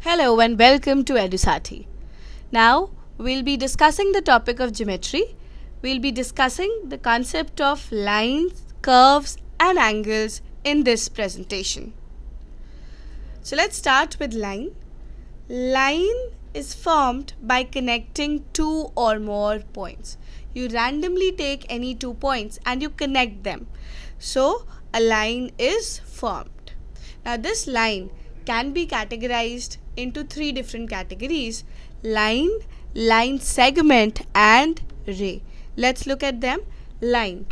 Hello and welcome to EduSathi. Now, we'll be discussing the topic of geometry. We'll be discussing the concept of lines, curves, and angles in this presentation. So, let's start with line. Line is formed by connecting two or more points. You randomly take any 2 points and you connect them. So, a line is formed. Now, this line can be categorized into 3 different categories: line, line segment, and ray. Let's look at them. Line.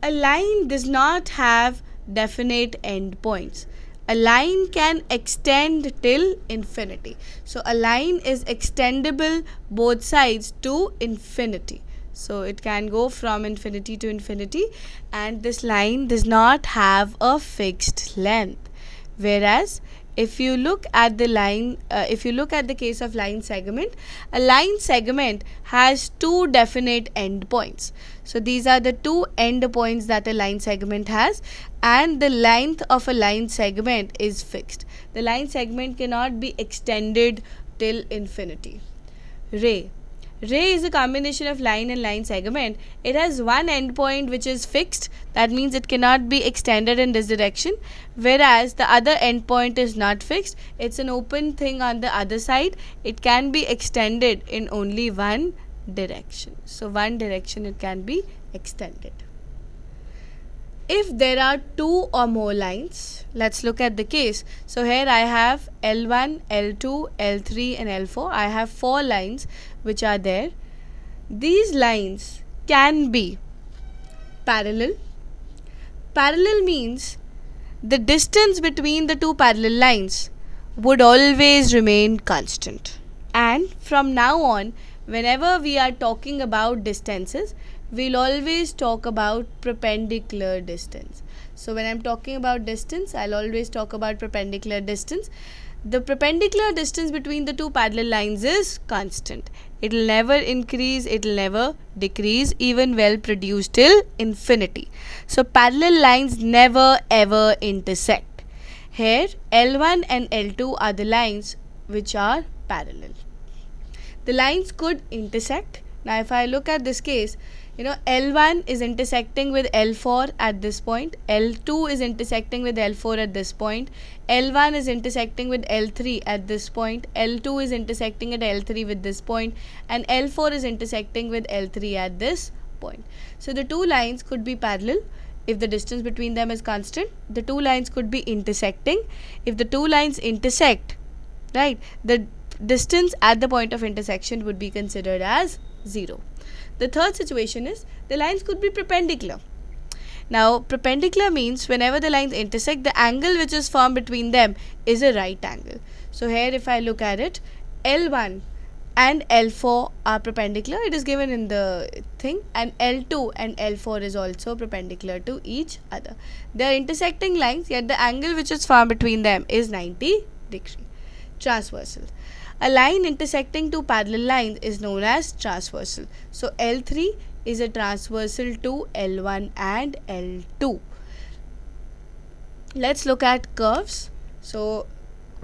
A line does not have definite endpoints. A line can extend till infinity. So a line is extendable both sides to infinity. So it can go from infinity to infinity, and this line does not have a fixed length. Whereas if you look at the case of line segment, a line segment has 2 definite endpoints. So these are the 2 endpoints that a line segment has, and the length of a line segment is fixed. The line segment cannot be extended till infinity. Ray. Ray is a combination of line and line segment. It has one endpoint which is fixed. That means it cannot be extended in this direction. Whereas the other endpoint is not fixed. It's an open thing on the other side. It can be extended in only one direction. So one direction it can be extended. If there are 2 or more lines, let's look at the case. So here I have L1, L2, L3 and L4. I have 4 lines which are there. These lines can be parallel. Parallel means the distance between the 2 parallel lines would always remain constant. And from now on, whenever we are talking about distances, we'll always talk about perpendicular distance. So when I'm talking about distance, I'll always talk about perpendicular distance. The perpendicular distance between the 2 parallel lines is constant. It will never increase, it will never decrease, even well produced till infinity. So parallel lines never ever intersect. Here L1 and L2 are the lines which are parallel. The lines could intersect. Now if I look at this case, L1 is intersecting with L4 at this point, L2 is intersecting with L4 at this point, L1 is intersecting with L3 at this point, L2 is intersecting at L3 with this point, and L4 is intersecting with L3 at this point. So the 2 lines could be parallel if the distance between them is constant. The 2 lines could be intersecting. If the 2 lines intersect, right, the distance at the point of intersection would be considered as 0. The third situation is the lines could be perpendicular. Now, perpendicular means whenever the lines intersect, the angle which is formed between them is a right angle. So here if I look at it, L1 and L4 are perpendicular. It is given in the thing, and L2 and L4 is also perpendicular to each other. They are intersecting lines, yet the angle which is formed between them is 90 degrees. Transversal. A line intersecting 2 parallel lines is known as transversal. So L3 is a transversal to L1 and L2. Let's look at curves. So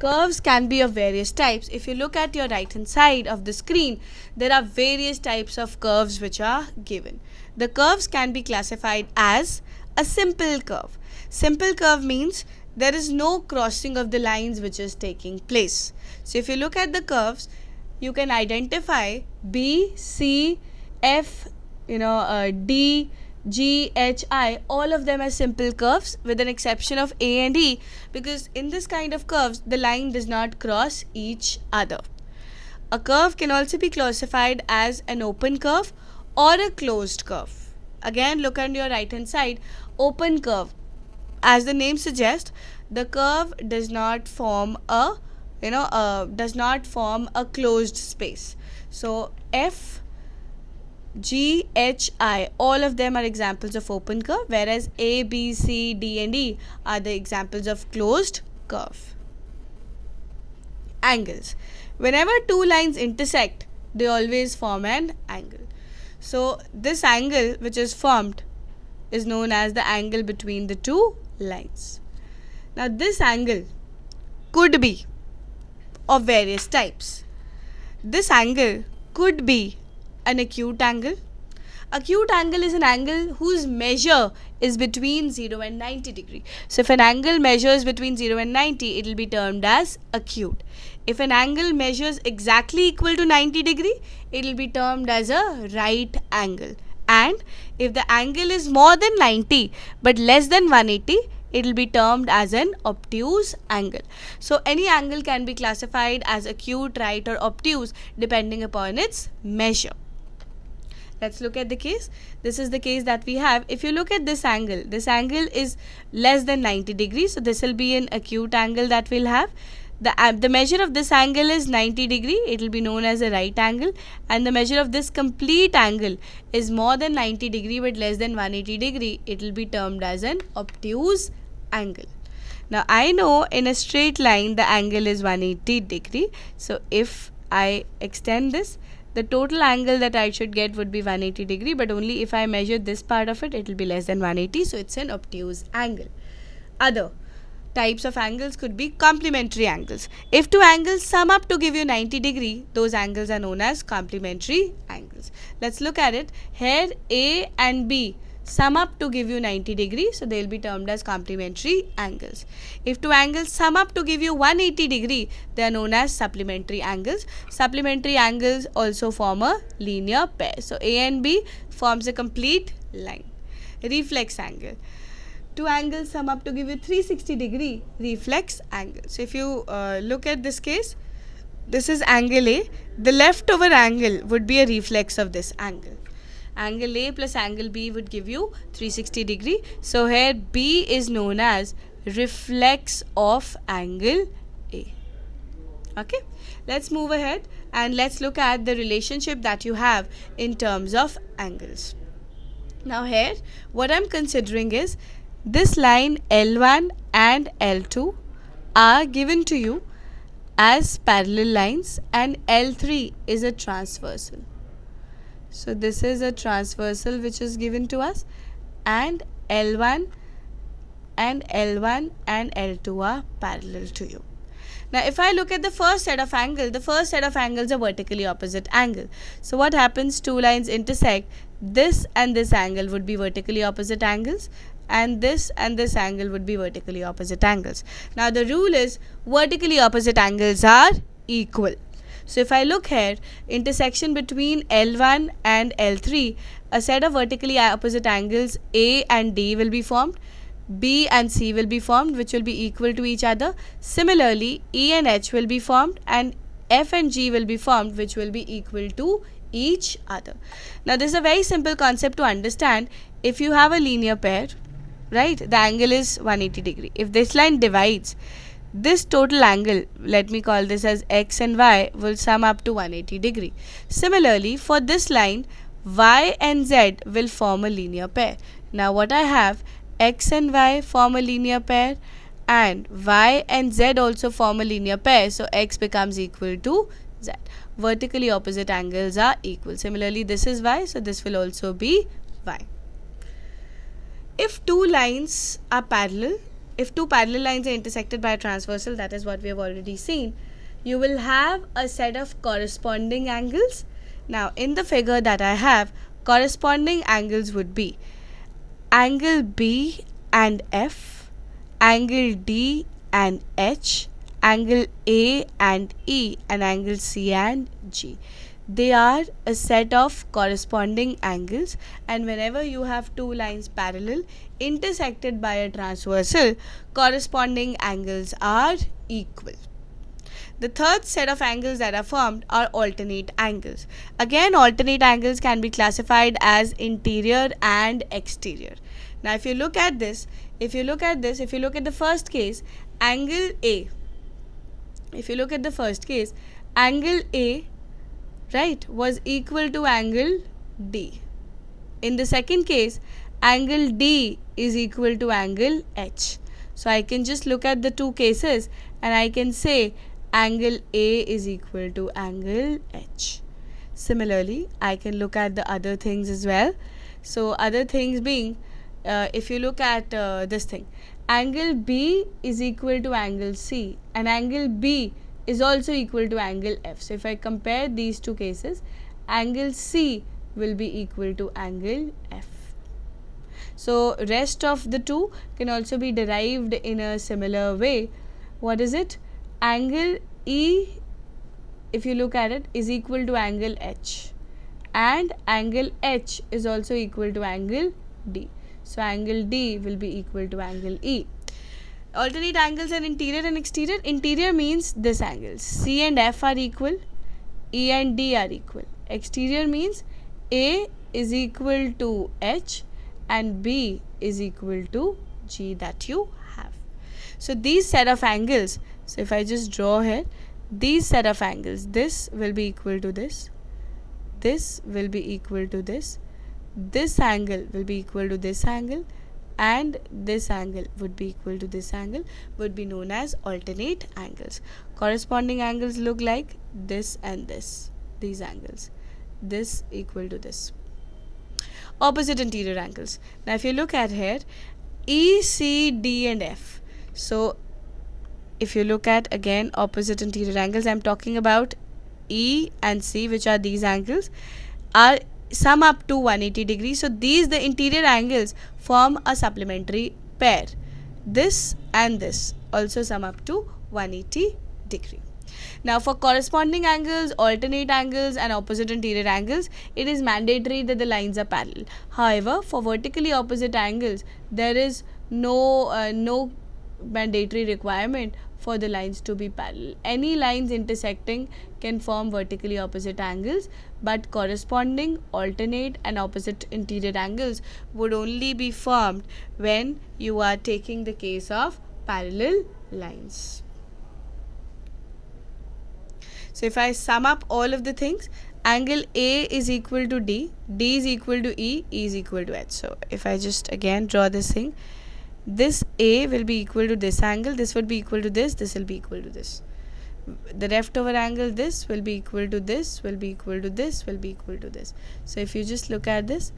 curves can be of various types. If you look at your right hand side of the screen, there are various types of curves which are given. The curves can be classified as a simple curve. Simple curve means there is no crossing of the lines which is taking place. So if you look at the curves, you can identify B, C, F, D, G, H, I, all of them as simple curves with an exception of A and E, because in this kind of curves, the line does not cross each other. A curve can also be classified as an open curve or a closed curve. Again, look on your right hand side, open curve. As the name suggests, the curve does not form a closed space. So F, G, H, I, all of them are examples of open curve, whereas A, B, C, D and E are the examples of closed curve. Angles. Whenever 2 lines intersect, they always form an angle. So this angle which is formed is known as the angle between the 2 lines. Now this angle could be of various types. This angle could be an acute angle. Acute angle is an angle whose measure is between 0 and 90 degree. So if an angle measures between 0 and 90, it will be termed as acute. If an angle measures exactly equal to 90 degree, it will be termed as a right angle. And if the angle is more than 90 but less than 180, it will be termed as an obtuse angle. So any angle can be classified as acute, right or obtuse depending upon its measure. Let's look at the case. This is the case that we have. If you look at this angle is less than 90 degrees. So this will be an acute angle that we'll have. The measure of this angle is 90 degree. It will be known as a right angle. And the measure of this complete angle is more than 90 degree but less than 180 degree. It will be termed as an obtuse angle. Now I know in a straight line the angle is 180 degree. So if I extend this, the total angle that I should get would be 180 degree, but only if I measure this part of it, it will be less than 180. So it's an obtuse angle. Other types of angles could be complementary angles. If two angles sum up to give you 90 degree, those angles are known as complementary angles. Let's look at it. Here A and B sum up to give you 90 degrees, so they will be termed as complementary angles. If two angles sum up to give you 180 degree, they are known as supplementary angles. Supplementary angles also form a linear pair. So A and B forms a complete line. Reflex angle. Two angles sum up to give you 360 degree reflex angle. So if you look at this case, this is angle A. The leftover angle would be a reflex of this angle. Angle A plus angle B would give you 360 degree. So here B is known as reflex of angle A. Okay, let's move ahead and let's look at the relationship that you have in terms of angles. Now here what I'm considering is this line L1 and L2 are given to you as parallel lines and L3 is a transversal. So this is a transversal which is given to us, and L1 and L2 are parallel to you. Now if I look at the first set of angles, the first set of angles are vertically opposite angle. So what happens? Two lines intersect. This and this angle would be vertically opposite angles, and this angle would be vertically opposite angles. Now the rule is vertically opposite angles are equal. So if I look here, intersection between L1 and L3, a set of vertically opposite angles A and D will be formed, B and C will be formed, which will be equal to each other. Similarly, E and H will be formed and F and G will be formed, which will be equal to each other. Now this is a very simple concept to understand. If you have a linear pair, right, the angle is 180 degree. If this line divides, this total angle, let me call this as X and Y, will sum up to 180 degree. Similarly, for this line, Y and Z will form a linear pair. Now what I have, X and Y form a linear pair and Y and Z also form a linear pair. So X becomes equal to Z. Vertically opposite angles are equal. Similarly, this is Y, so this will also be Y. If two lines are parallel, if two parallel lines are intersected by a transversal, that is what we have already seen, you will have a set of corresponding angles. Now in the figure that I have, corresponding angles would be angle B and F, angle D and H, angle A and E, and angle C and G. They are a set of corresponding angles, and whenever you have two lines parallel intersected by a transversal, corresponding angles are equal. The third set of angles that are formed are alternate angles. Again, alternate angles can be classified as interior and exterior. Now if you look at this, if you look at the first case, angle A, if you look at the first case, angle A, right, was equal to angle D. In the second case, angle D is equal to angle H. So I can just look at the two cases and I can say angle A is equal to angle H. Similarly, I can look at the other things as well. So other things being, if you look at this thing, angle B is equal to angle C, and angle B is also equal to angle F. So if I compare these two cases, angle C will be equal to angle F. So rest of the two can also be derived in a similar way. What is it? Angle E, if you look at it, is equal to angle H, and angle H is also equal to angle D. So angle D will be equal to angle E. Alternate angles are interior and exterior. Interior means this angle. C and F are equal, E and D are equal. Exterior means A is equal to H and B is equal to G that you have. So these set of angles, so if I just draw here, these set of angles, this will be equal to this will be equal to this angle will be equal to this angle, and this angle would be equal to this angle, would be known as alternate angles. Corresponding angles look like this and this, these angles, this equal to this. Opposite interior angles. Now if you look at here, E, C, D and F. So if you look at again opposite interior angles, I am talking about E and C, which are these angles, are sum up to 180 degrees. So these, the interior angles, form a supplementary pair. This and this also sum up to 180 degree. Now for corresponding angles, alternate angles and opposite interior angles, it is mandatory that the lines are parallel. However, for vertically opposite angles, there is no mandatory requirement for the lines to be parallel. Any lines intersecting can form vertically opposite angles, but corresponding alternate and opposite interior angles would only be formed when you are taking the case of parallel lines. So if I sum up all of the things, angle A is equal to D, D is equal to E, E is equal to H. So if I just again draw this thing, this A will be equal to this angle, this would be equal to this will be equal to this. The leftover angle, this will be equal to this, will be equal to this, will be equal to this. So if you just look at this,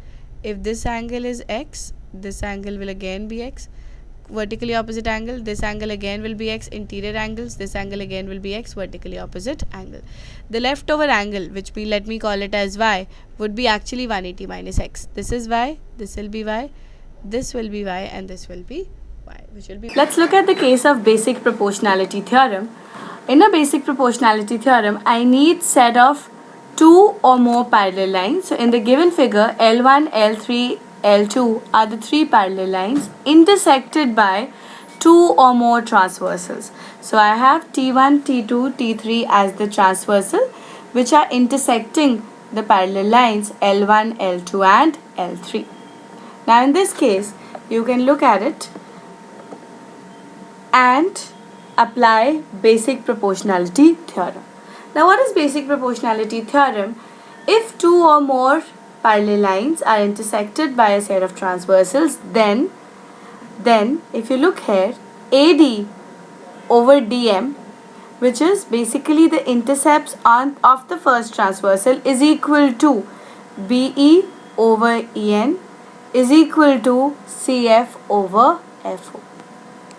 if this angle is X, this angle will again be X. Vertically opposite angle, this angle again will be X. Interior angles, this angle again will be X, vertically opposite angle. The leftover angle, which let me call it as Y, would be actually 180 minus X. This is Y, this will be Y, this will be Y, and this will be Y, which will be. Let's look at the case of basic proportionality theorem. In a basic proportionality theorem, I need set of two or more parallel lines. So in the given figure, L1, L3, L2 are the three parallel lines intersected by two or more transversals. So I have T1, T2, T3 as the transversal, which are intersecting the parallel lines L1, L2 and L3. Now in this case, you can look at it and apply basic proportionality theorem. Now what is basic proportionality theorem? If two or more parallel lines are intersected by a set of transversals, then if you look here, AD over DM, which is basically the intercepts of the first transversal, is equal to BE over EN is equal to CF over FO.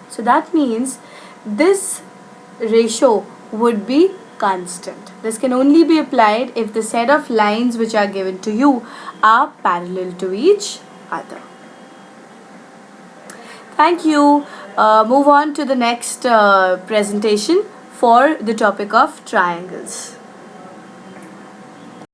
So that means this ratio would be constant. This can only be applied if the set of lines which are given to you are parallel to each other. Thank you. Move on to the next presentation for the topic of triangles.